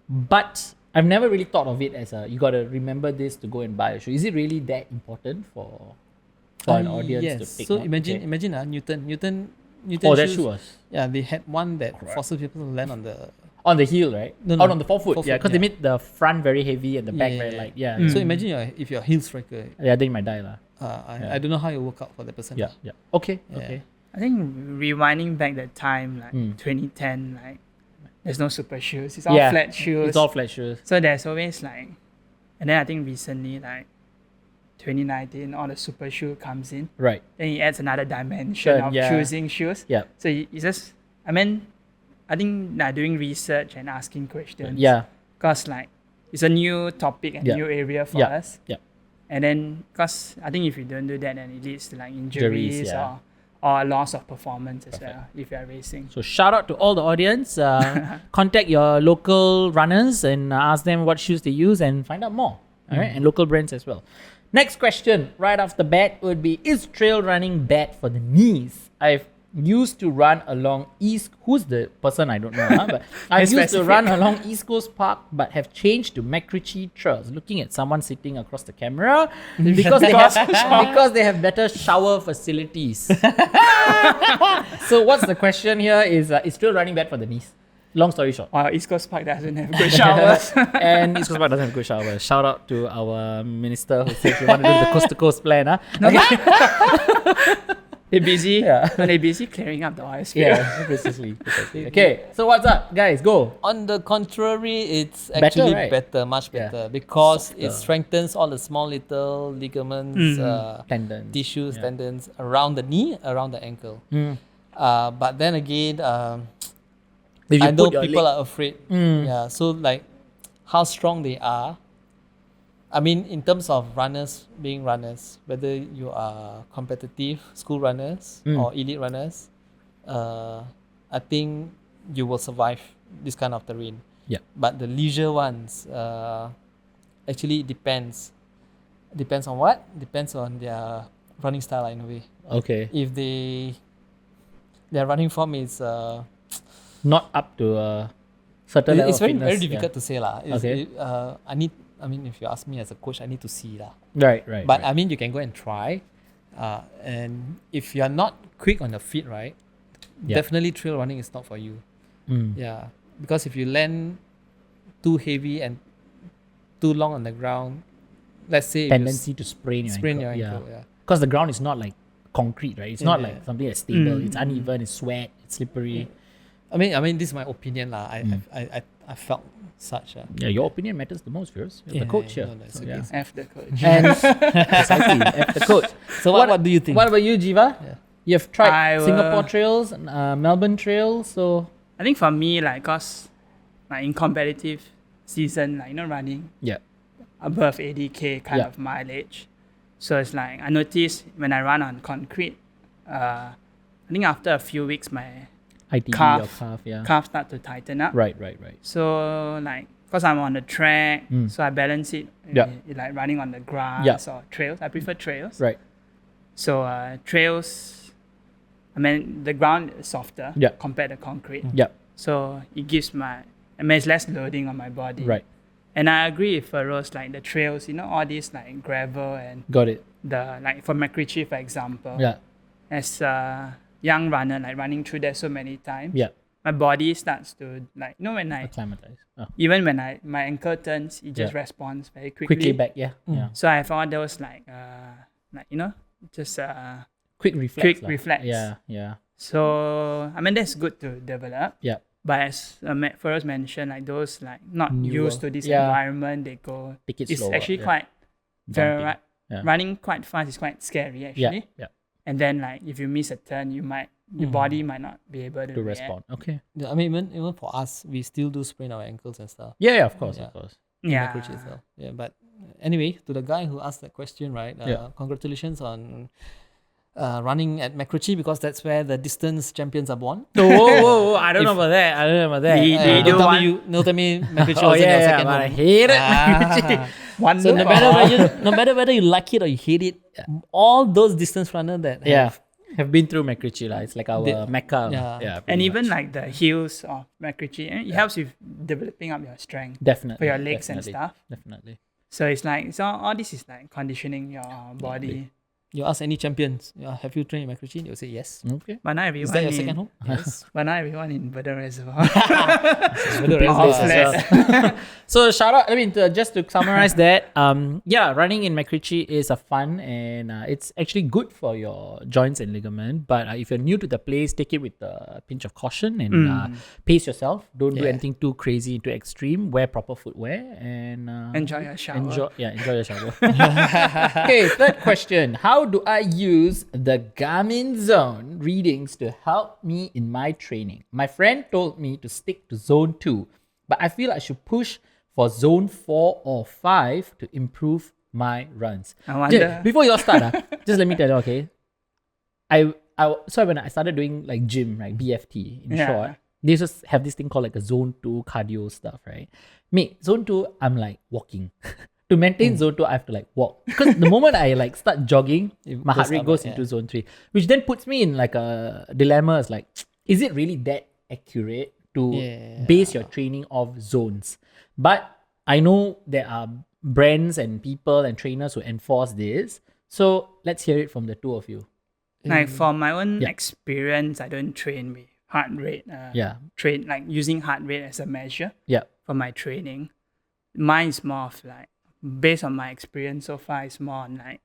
But I've never really thought of it as you got to remember this to go and buy a shoe. Is it really that important for an audience yes. to take So note? imagine Okay. Newton Oh, that shoes, shoe was yeah, they had one that forces people to land on the on the heel, right? No, Oh, no. on the forefoot. Forefoot, Yeah, because they yeah. made the front very heavy and the back very light. Yeah. So imagine if you're a heel striker, Yeah, then you might die. Lah. I don't know how it will work out for the person. Yeah, yeah. Okay, Yeah. okay. I think rewinding back that time, like Mm. 2010, like there's no super shoes. It's all Yeah, flat shoes. It's all flat shoes. So there's always like, and then I think recently, like 2019, all the super shoe comes in. Right. Then it adds another dimension of yeah. choosing shoes. Yeah. So it's just, I mean, I think doing research and asking questions. Yeah. Because like it's a new topic and Yeah. new area for Yeah. us. Yeah. And then, because I think if you don't do that, then it leads to like injuries yeah. or a loss of performance as well if you're racing. So shout out to all the audience. Contact your local runners and ask them what shoes they use and find out more. All right, and local brands as well. Next question, right off the bat, would be: is trail running bad for the knees? I've used to run along who's the person I don't know, but I used to specific. run along East Coast Park, but have changed to MacRitchie Trails. Looking at someone sitting across the camera because they have better shower facilities. So what's the question here? Is trail running bad for the knees? Long story short. Or East Coast Park doesn't have good showers. And East Coast Park doesn't have good showers. Shout out to our minister who said we want to do the coast to coast plan. They're busy. Yeah. They're busy clearing up the oil spill. Yeah, precisely. Okay, so what's up, guys? Go. On the contrary, it's Better, actually right? better, much Yeah. better, because it Softer. strengthens all the small little ligaments, Tendons. tissues, Yeah. tendons around the knee, around the ankle. Mm. But then again, If you I know put your people leg- are afraid. Mm. Yeah, so like how strong they are. I mean, in terms of runners being runners, whether you are competitive school runners or elite runners, I think you will survive this kind of terrain. Yeah. But the leisure ones, actually it depends. Depends on what? Depends on their running style in a way. Okay. If their running form is Not up to a certain level it's of very fitness. difficult to say lah. Okay. I mean, if you ask me as a coach, I need to see lah. Right, right. But right. I mean, you can go and try, and if you are not quick on the feet, right, Yeah. definitely trail running is not for you. Mm. Yeah, because if you land too heavy and too long on the ground, let's say if you Tendency to sprain your sprain ankle. your ankle, yeah. Because the ground is not like concrete, right? It's not Yeah. like something that's stable. Mm. It's uneven, it's wet, it's slippery. I mean, this is my opinion lah. I felt such. Yeah, your opinion matters the most, Firoz. You're the coach here. no, it's So, okay. yeah. F the coach. And precisely, F the coach. So what do you think? What about you, Jeeva? Yeah. You've tried I Singapore will- trails, Melbourne trails, so I think for me, like, cause like in competitive season, like, running yeah. above 80K kind Yeah. of mileage. So it's like, I noticed when I run on concrete, I think after a few weeks, my ITB Calf. or calf, yeah. calves start to tighten up. Right, right, right. So like, cause I'm on the track, so I balance it Yeah. like running on the grass Yeah. or trails. I prefer trails. Right. So trails, I mean, the ground is softer Yeah. compared to concrete. Yeah. So it gives it's less loading on my body. Right. And I agree with Feroz, like the trails, all these like gravel and Got it. the like for MacRitchie, for example. Yeah. As a young runner, like running through there so many times, Yeah. my body starts to like when I Acclimatize. Oh. even when my ankle turns, it just Yeah. responds very quickly. Quickly back. Yeah. Yeah. So I have all those just Quick reflex. quick lah. reflex. Yeah. Yeah. So I mean that's good to develop. Yeah. But as Feroz mentioned, like those like not Newer. used to this Yeah. environment, they go. Take it It's slower. actually yeah. quite very Daunting. Yeah. running quite fast is quite scary actually. Yeah. Yeah. And then like if you miss a turn, your body might not be able to To react. respond. Okay. Yeah, I mean, even for us, we still do sprain our ankles and stuff. Yeah. Of course. Yeah. Of course. Yeah. MacRitchie itself. Yeah, but anyway, to the guy who asked that question, right? Yeah. Congratulations on running at MacRitchie, because that's where the distance champions are born. Whoa! I don't know about that. I don't know about that. The- Don't do tell one- me don't tell me MacRitchie Oh wasn't your yeah, second but I home. hate it. Ah. One So loop no or- matter no matter whether you like it or you hate it, all those distance runners that Yeah. Have been through MacRitchie lah. It's like our They- mecca. yeah. Yeah. and pretty even much. like the heels of MacRitchie, it helps with developing up your strength definitely for your legs and definitely, stuff. Definitely. So it's like all this is like conditioning your body. you ask any champions, have you trained in MacRitchie? They'll say yes. Okay. But not Is everyone that your in, second home? Yes. But not everyone in Bedok Reservoir. All flat. flat. So shout out. I mean, just to summarize that, running in MacRitchie is a fun and it's actually good for your joints and ligament. But if you're new to the place, take it with a pinch of caution and pace yourself. Don't do Yeah. anything too crazy, too extreme. Wear proper footwear and Enjoy your shower. Enjoy your shower. Okay, third question. How do I use the Garmin Zone readings to help me in my training? My friend told me to stick to zone 2, but I feel I should push for zone 4 or 5 to improve my runs. I wonder. Before you all start, just let me tell you, okay? So when I started doing like gym, like BFT in Yeah. short, they just have this thing called like a zone 2 cardio stuff, right? Mate, zone 2, I'm like walking. To maintain zone 2, I have to like walk. Because the moment I like start jogging, It my heart goes rate up, goes yeah. into zone 3, which then puts me in like a dilemma. It's like, is it really that accurate to Yeah. base your training off zones? But I know there are brands and people and trainers who enforce this. So let's hear it from the two of you. Like from my own Yeah. experience, I don't train with heart rate. Yeah. Train like using heart rate as a measure Yeah. for my training. Mine is more of like based on my experience so far. It's more on like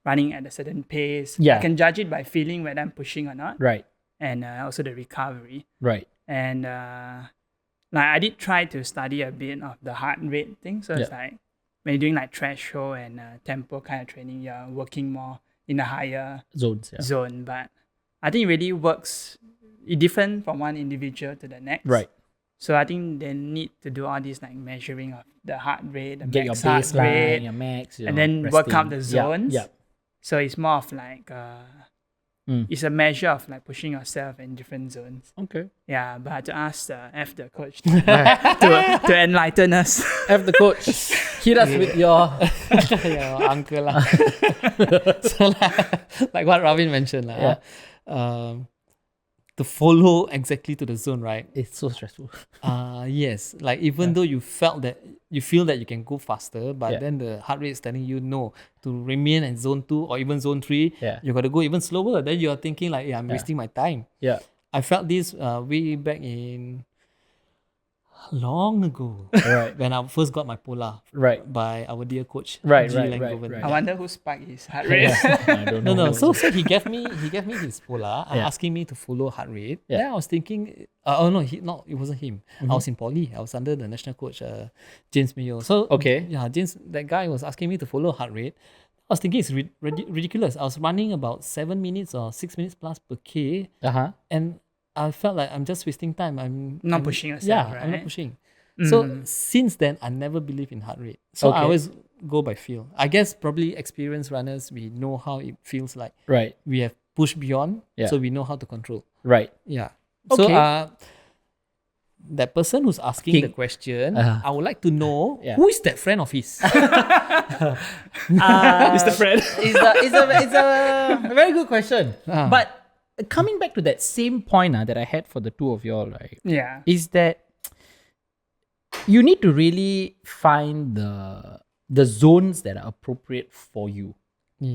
running at a certain pace. Yeah. I can judge it by feeling whether I'm pushing or not, Right. and also the recovery. Right. And like I did try to study a bit of the heart rate thing. So it's like when you're doing like threshold and tempo kind of training, you're working more in a higher Zones. Yeah. zone. But I think it really works. It's different from one individual to the next. Right. So I think they need to do all these like measuring of the heart rate, the Get your max heart baseline, rate, your max, and then work out the resting. Yeah, zones. Yeah. So it's more of like it's a measure of like pushing yourself in different zones. Okay. Yeah, but I had to ask F the coach to enlighten us. Have the coach hit us with your Your uncle lah. So like what Ravin mentioned lah. To follow exactly to the zone, right? It's so stressful. Yes. Like even though you feel that you can go faster, but Yeah. then the heart rate is telling you no, to remain in zone 2 or even zone 3, Yeah. you got to go even slower. Then you are thinking like, I'm wasting my time. Yeah. I felt this way back in long ago Right. when I first got my Polar Right. by our dear coach. Right, G. right, Langhoven. right. I wonder who spiked his heart rate. I don't know. No. So he gave me his Polar, Yeah. asking me to follow heart rate. Yeah. Then I was thinking, it wasn't him. I was in poly. I was under the national coach, James Mayo. So Okay. James, that guy was asking me to follow heart rate. I was thinking it's ridiculous. I was running about 7 minutes or 6 minutes plus per K, and I felt like I'm just wasting time. I'm Not pushing yourself, Yeah, I'm not right? pushing. So since then, I never believe in heart rate. So I Okay. always go by feel. I guess probably experienced runners, we know how it feels like. Right. We have pushed beyond, Yeah. so we know how to control. Right. Yeah. Okay. So that person who's asking the question, I would like to know Yeah. who is that friend of his? Mr. Fred. It's a very good question. But coming back to that same point that I had for the two of y'all, right? Yeah. Is that you need to really find the zones that are appropriate for you.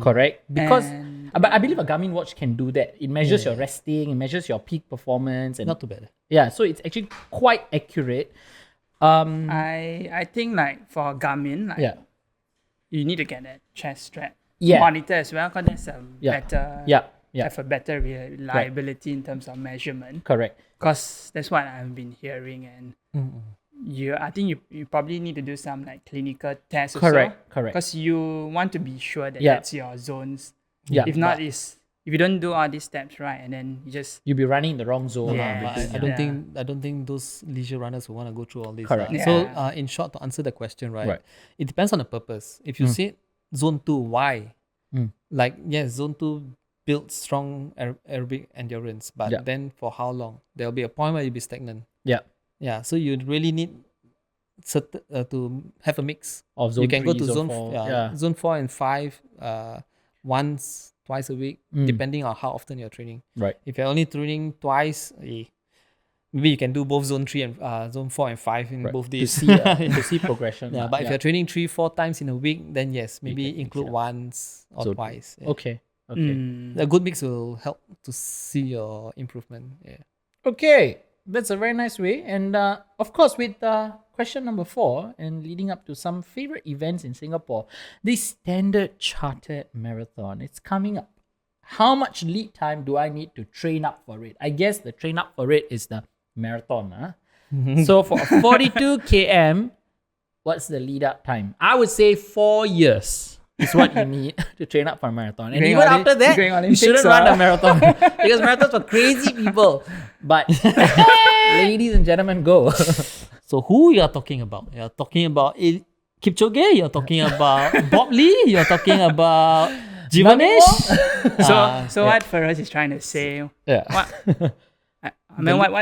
Correct? Because And, but I believe a Garmin watch can do that. It measures your resting, it measures your peak performance, and Not too bad. yeah, so it's actually quite accurate. I think like for Garmin, like Yeah. you need to get that chest strap Yeah. monitor as well, because that's a Yeah. better Yeah. Yeah. have a better reliability in terms of measurement. Correct. Because that's what I've been hearing, and I think you probably need to do some like clinical tests. Correct. Because you want to be sure that Yeah. that's your zones. Yeah. If not, if you don't do all these steps right, and then you just You'll be running in the wrong zone. Yeah. But because- I don't think those leisure runners will want to go through all this. Correct. So Yeah. in short, to answer the question, right? Right. It depends on the purpose. If you say zone 2, why? Like yes, zone 2 builds strong aerobic endurance, but Yeah. then for how long? There'll be a point where you'll be stagnant. Yeah. Yeah. So you really need to have a mix. Of zone You can go 3, to zone 4. zone 4 and 5 once, twice a week, depending on how often you're training. Right. If you're only training twice, maybe you can do both zone 3 and zone 4 and 5 in both To days. see, to see progression. Yeah, lah. but if you're training 3-4 times in a week, then yes, maybe can mix include it up. once or So- twice. Yeah. Okay. Okay. A good mix will help to see your improvement. Yeah. Okay, that's a very nice way. And of course, with question number 4 and leading up to some favorite events in Singapore, the Standard Chartered Marathon. It's coming up. How much lead time do I need to train up for it? I guess the train up for it is the marathon. So for a 42 km, what's the lead up time? I would say 4 years. Is what you need to train up for a marathon. And Going even Oli- after that, going you Olympics, shouldn't run a ah. marathon because marathons for crazy people. But ladies and gentlemen, go. So who you are talking about? You're talking about Kipchoge. You're talking about Bob Lee. You're talking about Jeevan. so what Feroz is trying to say. Yeah. What I mean, what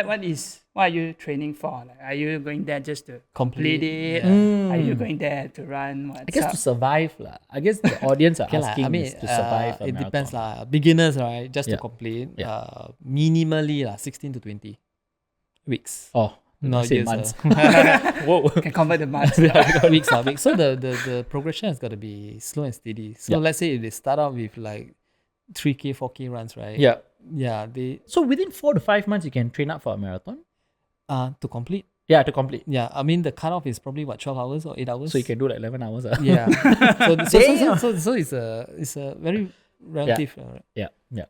are you training for? Like, are you going there just to complete it? Are you going there to run? I guess to survive. I guess the audience are Okay lah, asking I mean, is to survive a it marathon. depends lah. Beginners, right? Just Yeah. to complete, Yeah. minimally 16 to 20 weeks. Oh, No, I say years, months. Whoa, can convert the months. weeks. So the progression has got to be slow and steady. So Yeah. let's say if they start out with like 3K, 4K runs, right? Yeah. Yeah, they So within 4 to 5 months, you can train up for a marathon? to complete. Yeah, to complete. Yeah, I mean the cutoff is probably 12 hours or 8 hours. So you can do like 11 hours. Yeah. Damn. so it's a very relative. Yeah. Yeah.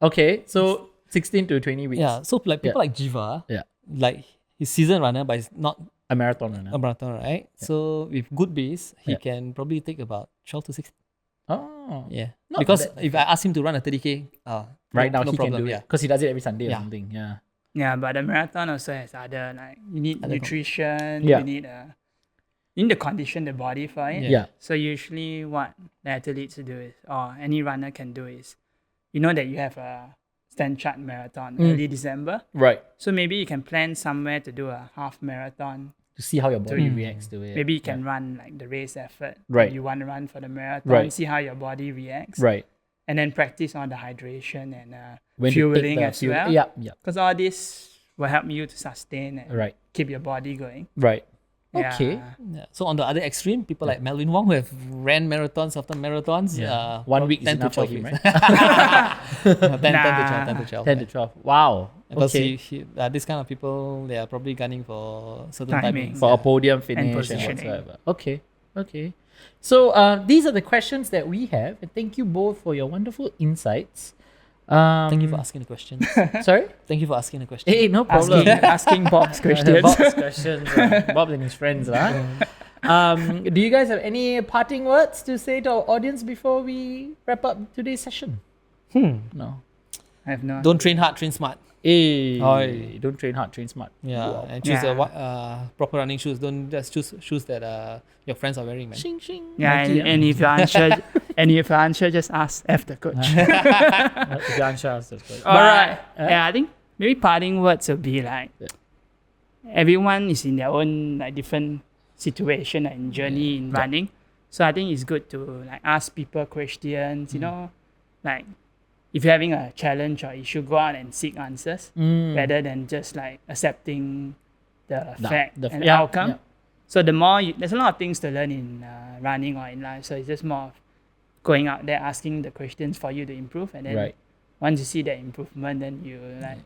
Okay. So 16 to 20 weeks. Yeah. So like people like Jeeva, Yeah. like he's season runner, but he's not A marathon. a marathon, right? So with good base, he Yeah. can probably take about 12 to 16. Oh. Yeah. Not Because bad. if I ask him to run a 30K, Right now no he problem, can do yeah. it. Because he does it every Sunday or Yeah. something. Yeah. Yeah, but the marathon also has other, like, you need Other nutrition, Yeah. you need to condition the body for it. Yeah. So usually what the athletes do is, or any runner can do is, you know that you have a Standard Chartered marathon early December. Right. So maybe you can plan somewhere to do a half marathon. To see how your body reacts to it. Maybe you can run like the race effort. Right. You want to run for the marathon, Right. see how your body reacts. Right. And then practice on the hydration and When to take fueling the as fuel- well. Yeah. Yeah. Because all this will help you to sustain and Right. keep your body going. Right. Yeah. Okay. Yeah. So on the other extreme, people like Melvin Wong who have ran marathons after marathons. Yeah. 1 week is 10 to enough for 12 him, weeks. right? 10 to 12. 10 to 12. Wow. Because Okay. this kind of people, they are probably gunning for certain Timing. timings. For a podium finish and positioning. whatsoever. Okay. Okay. So these are the questions that we have. And thank you both for your wonderful insights. Thank you for asking the questions. Sorry? Thank you for asking the question. Hey, no problem. Asking Bob's questions. Bob's questions. Bob and his friends. Do you guys have any parting words to say to our audience before we wrap up today's session? No. I have no. Don't train hard, train smart. Hey, Oi. don't train hard, train smart. Yeah, Wow. and choose Yeah. proper running shoes. Don't just choose shoes that your friends are wearing, man. Shing, shing. Yeah, Nike, and if you're unsure, just ask F the coach. If you're unsure, that's good. All right. Yeah, I think maybe parting words will be like, everyone is in their own like different situation and journey in running. So I think it's good to like ask people questions. You know, like if you're having a challenge or issue, go out and seek answers rather than just like accepting the fact and outcome. So there's a lot of things to learn in running or in life. So it's just more of going out there, asking the questions for you to improve, and then Right. once you see that improvement, then you like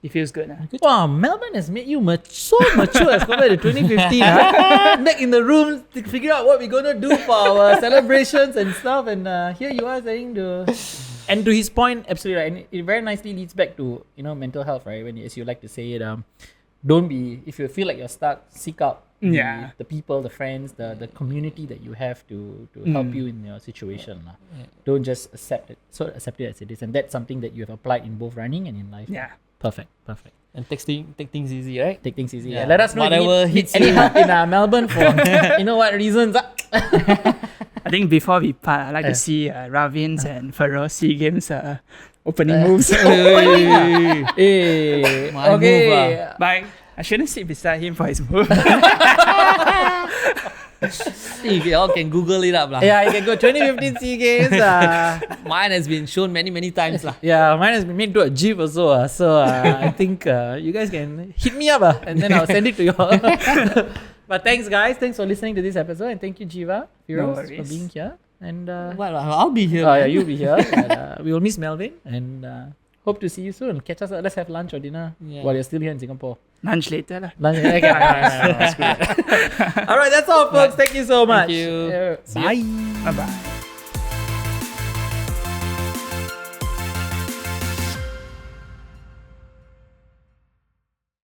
it feels good. Wow, Melbourne has made you so mature as compared to 2015. Huh? Back in the room to figure out what we're gonna do for our celebrations and stuff, and here you are saying to. And to his point, absolutely right. And it very nicely leads back to mental health, right? When as you like to say it, don't be if you feel like you're stuck, seek out the people, the friends, the community that you have to help you in your situation. Don't just accept it as it is, and that's something that you have applied in both running and in life. Yeah. Perfect. And take things easy, right? Take things easy. Yeah. Let us know Whatever if you need hits any you. help in Melbourne for what reasons. I think before we part, I'd like to see Ravin's and Feroz SEA Games opening moves. Hey, My okay. move, But I shouldn't sit beside him for his move. You all can Google it up. Lah. Yeah, you can go 2015 SEA Games. Mine has been shown many times. Lah. Yeah, mine has been made to a GIF also. So I think you guys can hit me up and then I'll send it to you all. But thanks, guys. Thanks for listening to this episode. And thank you, Jeeva, Firoz, for worries. being here. And Well, I'll be here. yeah, man. you'll be here. And, we will miss Melvin. And hope to see you soon. Catch us. Let's have lunch or dinner while you're still here in Singapore. Lunch later lah. Lunch. Okay. No, screw that. All right, that's all, folks. Thank you so much. you. Bye. Bye bye.